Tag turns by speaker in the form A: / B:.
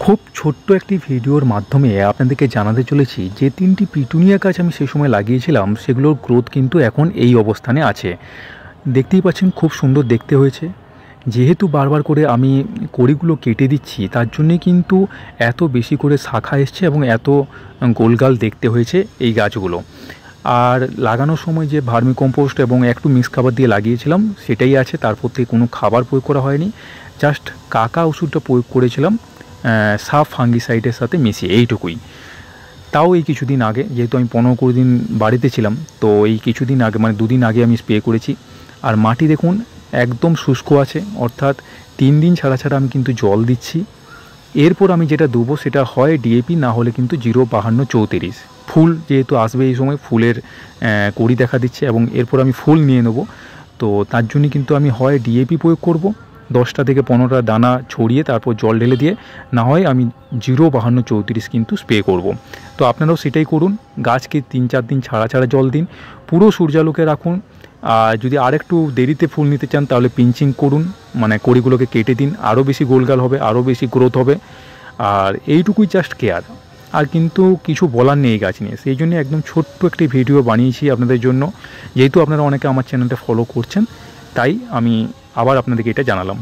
A: খুব ছোট্ট একটি ভিডিওর মাধ্যমে আপনাদেরকে জানাতে চলেছি যে 3টি পিটুনিয়া গাছ আমি সেই সময় লাগিয়েছিলাম সেগুলোর গ্রোথ কিন্তু এখন এই অবস্থানে আছে। দেখতেই পাচ্ছেন খুব সুন্দর দেখতে হয়েছে। যেহেতু বারবার করে আমি কড়িগুলো কেটে দিচ্ছি তার জন্যে কিন্তু এত বেশি করে শাখা এসছে এবং এত গোলগাল দেখতে হয়েছে এই গাছগুলো। আর লাগানোর সময় যে ভার্মি কম্পোস্ট এবং একটু মিক্স খাবার দিয়ে লাগিয়েছিলাম সেটাই আছে, তারপর থেকে কোনো খাবার প্রয়োগ করা হয়নি। জাস্ট কাকা ওষুধটা প্রয়োগ করেছিলাম সাফ ফাঙ্গিসাইডের সাথে মিশিয়ে, এইটুকুই। তাও এই কিছুদিন আগে, যেহেতু আমি 15-20 দিন বাড়িতে ছিলাম, তো এই কিছুদিন আগে মানে 2 দিন আগে আমি স্প্রে করেছি। আর মাটি দেখুন একদম শুষ্ক আছে, অর্থাৎ 3 দিন ছাড়া ছাড়া আমি কিন্তু জল দিচ্ছি। এরপর আমি যেটা দেবো সেটা হয় ডিএপি, না হলে কিন্তু 0-52-34। ফুল যেহেতু আসবে এই সময়, ফুলের কড়ি দেখা দিচ্ছে এবং এরপর আমি ফুল নিয়ে নেব, তো তার জন্য কিন্তু আমি হয় ডিএপি প্রয়োগ করব 10টা থেকে 15টা দানা ছড়িয়ে, তারপর জল ঢেলে দিয়ে, না হয় আমি 0-52-34 কিন্তু স্প্রে করব। তো আপনারাও সেটাই করুন। গাছকে 3-4 দিন ছাড়া ছাড়া জল দিন, পুরো সূর্যালোকে রাখুন। আর যদি আরেকটু দেরিতে ফুল নিতে চান তাহলে পিঞ্চিং করুন, মানে কড়িগুলোকে কেটে দিন, আরও বেশি গোলগাল হবে, আরও বেশি গ্রোথ হবে। আর এইটুকুই জাস্ট কেয়ার, আর কিন্তু কিছু বলার নেই গাছ নিয়ে। সেই জন্য একদম ছোট্ট একটি ভিডিও বানিয়েছি আপনাদের জন্য। যেহেতু আপনারা অনেকে আমার চ্যানেলটা ফলো করছেন, তাই আমি আবার আপনাদেরকে এটা জানালাম।